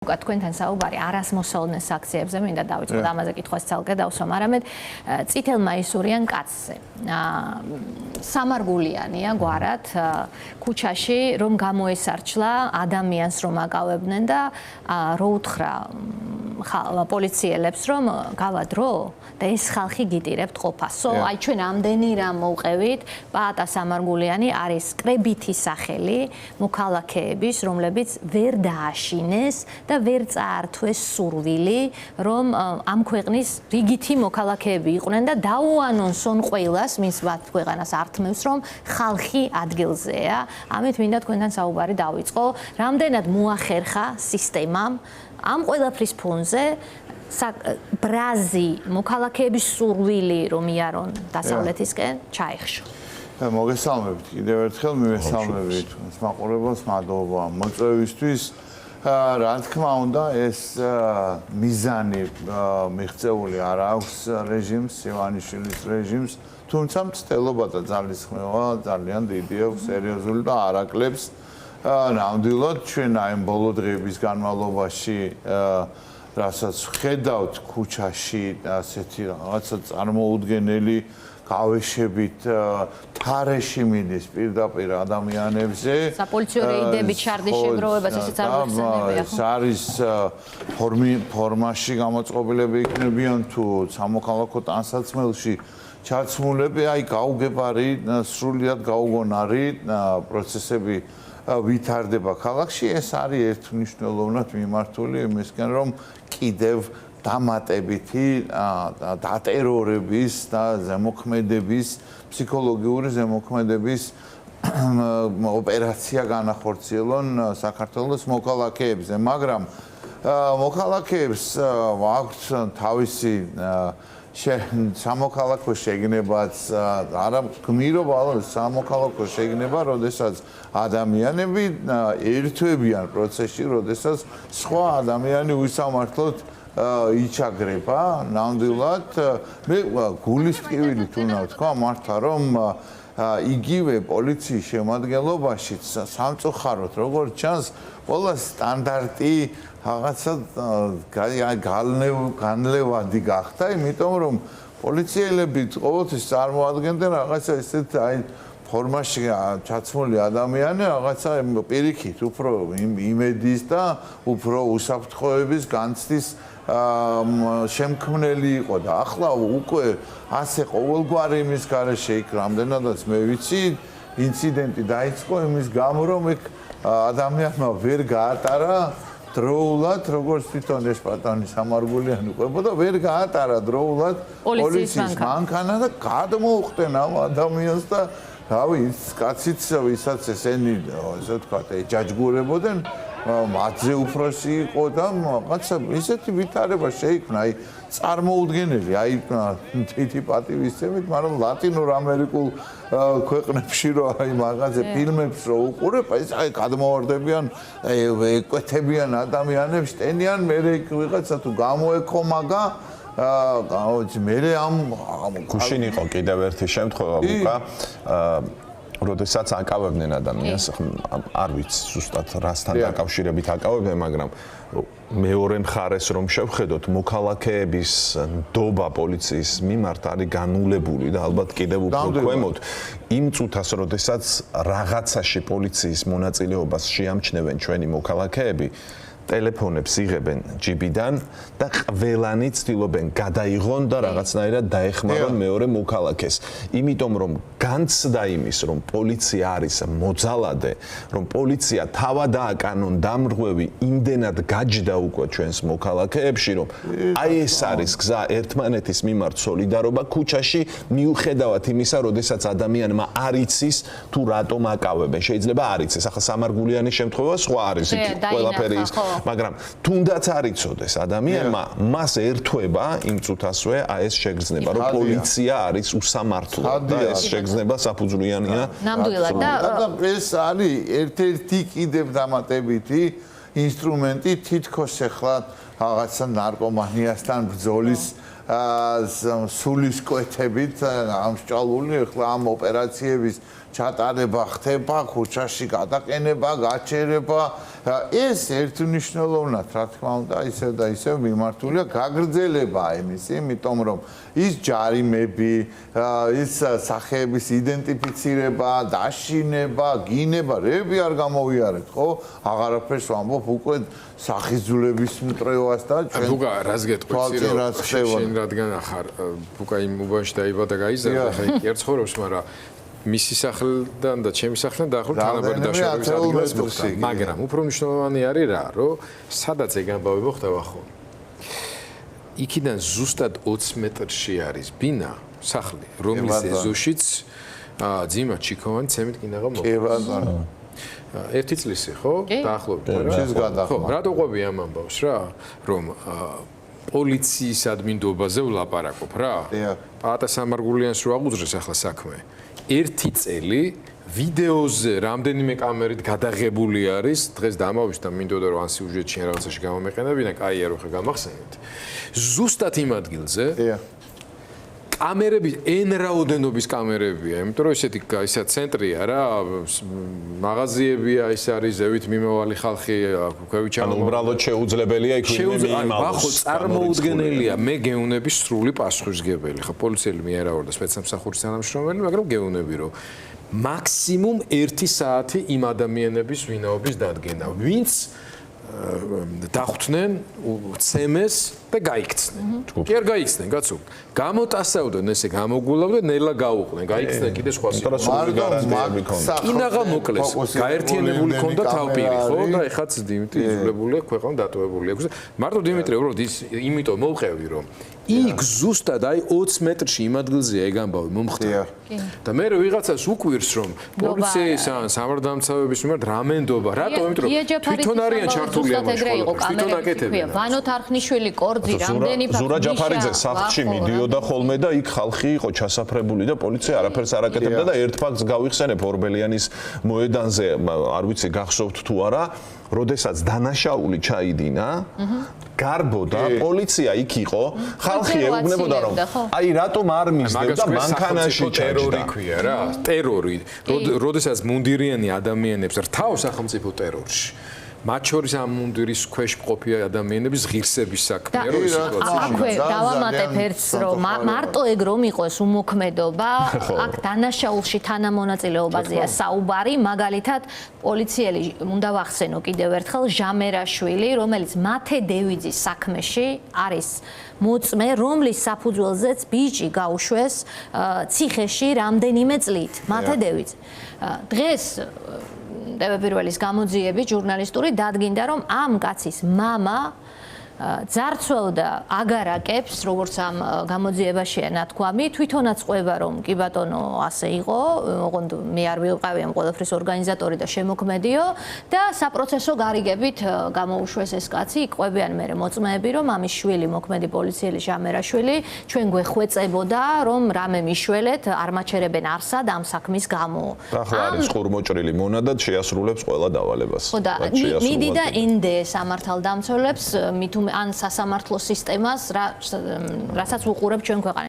თქვენთან საუბარი არასმოსალნეს აქციებზე მინდა დავიწყოთ ამაზე კითხვას ცალკე დავსვამ არამედ წითელმაისურიან კაცზე სამარგულიანია გვარად ქუჩაში რომ გამოესარჩლა ადამიანს რომ აკავებდნენ და რო უთხრა პოლიციელებს რომ გავა დრო და ეს ხალხი გიტირებთ ყოფასო აი ჩვენ ამდენი რამ მოვყევით პაატა სამარგულიანი არის კრებითი სახელი მოქალაქეების რომლებიც ვერ დააშინეს და ვერ წაართვეს სურვილი რომ ამ ქვეყნის რიგითი მოქალაქეები იყვნენ და დაუანონსონ ყველას მის ქვეყანას ართმევს რომ ხალხი ადგილზეა ამით მინდა თქვენთან საუბარი დავიწყო რამდენად მოახერხა სისტემამ ამ ყველაფრის ფონზე ბრაზი მოქალაქეების სურვილი რომ იარონ დასავლეთისკენ ჩაეხშო მოგესალმებით კიდევ ერთხელ მივესალმებით მაყურებელს მადლობა მოწვევისთვის რა თქმა უნდა ეს მიზანი მიღწეული არ აქვს რეჟიმს ივანიშვილის რეჟიმს თუმცა მცდელობა და ძალისხმევა ძალიან დიდი აქვს სერიოზული და არაკლებს ნამდვილად ჩვენ აი ბოლო დღეების განმავლობაში რასაც ხედავთ ქუჩაში ასეთი რაღაცა წარმოუდგენელი გავეშებით თარეში მიდის პირდაპირ ადამიანებზე საპოლიციო რეიდებით შარდის შეგროვებას ესეც არ მოხსენებია ეს არის ფორმაში გამოწყობილები იქნებიან თუ სამოქალაქო ტანსაცმელში ჩაცმულები აი გაუგებარი სრულიად გაუგონარი პროცესები ვითარდება ქალაქში ეს არის ერთმნიშვნელოვნად მიმართული იმისკენ რომ კიდევ დამატებითი დატერორების და ზემოქმედების ფსიქოლოგიური ზემოქმედების ოპერაცია განახორციელონ საქართველოს მოქალაქეებზე მაგრამ მოქალაქეებს აქვს თავისი სამოქალაქო შეგნებაც არა გმირობა სამოქალაქო შეგნება როდესაც ადამიანები ერთვებიან პროცესში როდესაც სხვა ადამიანი უსამართლოდ იჩაგრება ნამდვილად მე გულის ტკივილით უნდა ვთქვა მართლა რომ იგივე პოლიციის შემადგენლობაში სამწუხაროდ როგორც ჩანს ყველა სტანდარტი რაღაცა განლევადი გახდა იმიტომ რომ პოლიციელები ყოველთვის წარმოადგენდნენ რაღაცა ესეთ აი ფორმაში ჩაცმული ადამიანი რაღაცა პირიქით უფრო იმედის და უფრო უსაფრთხოების განცდის შემქმნელი იყო და ახლა უკვე ასე ყოველგვარი იმის გარეშე იქ რამდენადაც მე ვიცი ინციდენტი დაიწყო იმის გამო რომ იქ ადამიანმა ვერ გაატარა დროულად როგორც თვითონ ეს პატონი სამარგულიანი ყვებოდა ვერ გაატარა დროულად პოლიციის მანქანა და გადმოუხდნენ ამ ადამიანს და რავი ის კაციც ვისაც ესენი ესე ვთქვათ ეჯაჯგურებოდნენ მათზე უფროსი იყო და რაღაცა ისეთი ვითარება შეიქმნა აი წარმოუდგენელი აი თითი პატივისცემით მაგრამ ლატინურ ამერიკულ ქვეყნებში რო აი მაღაზე ფილმებს რო უყურებ ეს აი გადმოვარდებიან ეკვეთებიან ადამიანებს ტენიან მე ვიღაცა თუ გამოეკომაგა მე ამ გუშინ იყო კიდევ ერთი შემთხვევა უკა როდესაც აკავებდნენ ადამიანს არ ვიცი ზუსტად რასთან დაკავშირებით აკავებდნენ მაგრამ მეორე მხარეს რომ შევხედოთ მოქალაქეების ნდობა პოლიციის მიმართ არის განულებული და ალბათ კიდევ უფრო ქვემოთ იმ წუთას როდესაც რაღაცაში პოლიციის მონაწილეობას შეამჩნევენ ჩვენი მოქალაქეები ტელეფონებს იღებენ ჯიბიდან და ყველანი ცდილობენ გადაიღონ და რაღაცნაირად დაეხმარონ მეორე მოქალაქეს. იმიტომ რომ განცდა იმის რომ პოლიცია არის მოძალადე, რომ პოლიცია თავად ააკანონ დამრღვევი იმდენად გაჯდა უკვე ჩვენს მოქალაქეებში, რომ აი ეს არის გზა ერთმანეთის მიმართ სოლიდარობა ქუჩაში მიუხედავად იმისა, როდესაც ადამიანმა არ იცის თუ რატომ აკავებენ. შეიძლება არ იცის. ახლა სამარგულიანის შემთხვევა სხვა არის ყველაფერი ის მაგრამ თუნდაც არ იცოდეს ადამიანმა მას ერთვება იმ წუთასვე აი ეს შეგრძნება რომ პოლიცია არის უსამართლო და ეს შეგრძნება საფუძვლიანია ნამდვილად და ეს არის ერთ-ერთი კიდევ დამატებითი ინსტრუმენტი თითქოს ახლა რაღაცა ნარკომანიასთან ბრძოლის სულისკვეთებით ამსჭვალული ახლა ამ ოპერაციების ჩატარება ხდება, ქუჩაში გადაყენება, გაჩერება. ეს ერთმნიშვნელოვნად, რა თქმა უნდა, ისევ და ისევ მიმართულია გაგრძელება იმის, იმიტომ რომ ის ჯარიმები, ის სახეების იდენტიფიცირება, დაშინება, გინება, რები არ გამოვიარეთ, ხო? აღარაფერს ვამბობ უკვე სახიზულების მტრევას და ჩვენ ბუკა რას გეტყვით შენ რადგან ახარ ბუკა იმ უბანში დაიბადა გაიზარდა ხა იქ ერთ ცხოვრობს მაგრამ მისი სახლიდან და ჩემი სახლიდან დაახლოებით თანაბარი დაშორების ადგილას მოხდა მაგრამ უფრო მნიშვნელოვანი არის რა რომ სადაც ეგ ამბავი მოხდება ხო იქიდან ზუსტად 20 მეტრში არის ბინა სახლი რომლის ეზოშიც ძიმა ჩიქოვანი ცემით კინაღა მოხდა კი ბატონო ერთი წლისი ხო დაახლოებით რა ხო რატო ყვები ამ ამბავს რა რომ პოლიციის ადმინდობაზე ვლაპარაკობ რა პაატა სამარგულიანს რო აღუძრეს ახლა საქმე ერთი წელი ვიდეოზე რამდენიმე კამერით გადაღებული არის დღეს დამავიშ და მინდოდა რომ ან სიუჟეტში რაღაცაში გამომეყენებინა კაია რო ხე გამახსენეთ ზუსტად იმ ადგილზე კამერები N რაოდენობის კამერებია, იმიტომ რომ ესეთი ისა ცენტრია რა, მაღაზიებია, ის არის ზევით მიმავალი ხალხი, ქვევით ანუ უბრალოდ შეუძლებელია იქ ვინმე იმალოს. ხო, წარმოუდგენელია, მე გეუნები სრული პასუხისგებელი, ხო, პოლიციელი მე არა ვარ და სპეცსამსახურის თანამშრომელი, მაგრამ გეუნები რომ მაქსიმუმ 1 საათი იმ ადამიანების ვინაობის დადგენა, ვინც დახვდნენ ცემეს და გაიქცნენ. კი არ გაიქცნენ, კაცო. გამოტასავდნენ ესე გამოგულავდნენ, ნელა გაუყვნენ, გაიქცნენ კიდე სხვა გარანტიები ქონდა. კინაღა მოკლეს, გაერთიანებული ქონდა თავპირი, ხო? და ეხაც დიმიტრი იზოლებულია, ქვეყანა დატოვებული აქვს. მარტო დიმიტრი უბრალოდ ის იმიტომ მოვყევი რომ იქ ზუსტად აი 20 მეტრში იმ ადგილზეა ეგ ამბავი მომხდარა. და მე ვიღაცას უკვირს რომ პოლიციის ან სამართალდამცავების მიმართ რამენდობა, რატო? იმიტომ რომ თვითონ არიან ჩართული ამ თვითონ აკეთებენ. ვანო თარხნიშვილი კორძი რამდენი ფაქტია. ზურა ჯაფარიძე სახლში მიდიოდა ხოლმე და იქ ხალხი იყო ჩასაფრებული და პოლიცია არაფერს არ აკეთებდა და ერთ ფაქტს გავიხსენებ ორბელიანის მოედანზე, არ ვიცი გახსოვთ თუ არა, როდესაც დანაშაული ჩაიდინა, გარბოდა, პოლიცია იქ იყო, ხალხი ეუბნებოდა რომ აი რატომ არ მისდევდა მანქანაში ტერორი ქვია რა, ტერორი, როდესაც მუნდირიანი ადამიანებს რთავს სახელმწიფო ტერორში. მათ შორის ამ მუნდირის ქვეშ მყოფი ადამიანების ღირსების საქმეა რომ ის სიტუაცია. აქვე დავამატებ ერთს რომ მარტო ეგ რომ იყოს უმოქმედობა, აქ დანაშაულში თანამონაწილეობაზეა საუბარი, მაგალითად პოლიციელი უნდა ვახსენო კიდევ ერთხელ ჟამერაშვილი, რომელიც მათე დევიძის საქმეში არის მოწმე, რომლის საფუძველზეც ბიჭი გაუშვეს ციხეში რამდენიმე წლით. მათე დევიძე. დღეს პირველის გამოძიების ჟურნალისტური დადგინდა რომ ამ კაცის მამა ძარცველდა აგარაკებს, როგორც ამ გამოძიებაშია ნათქვამი, თვითონაც ყვება რომ კი ბატონო ასე იყო, ოღონდ მე არ ვიყავი ამ ყველაფრის ორგანიზატორი და შემოქმედიო და საპროცესო გარიგებით გამოუშვეს ეს კაცი, ყვებიან მე მოწმეები რომ ამის შვილი მოქმედი პოლიციელი ჟამერაშვილი ჩვენ გვეხვეწებოდა რომ რამე მიშველეთ არ მაჩერებენ არსად ამ საქმის გამო. ახლა არის ხურმოჭრილი მონადად შეასრულებს ყველა დავალებას. ხო და მიდი და ინდე სამართალდამცველებს მით ან სასამართლო სისტემას, რასაც უყურებ ჩვენ ქვეყანაში.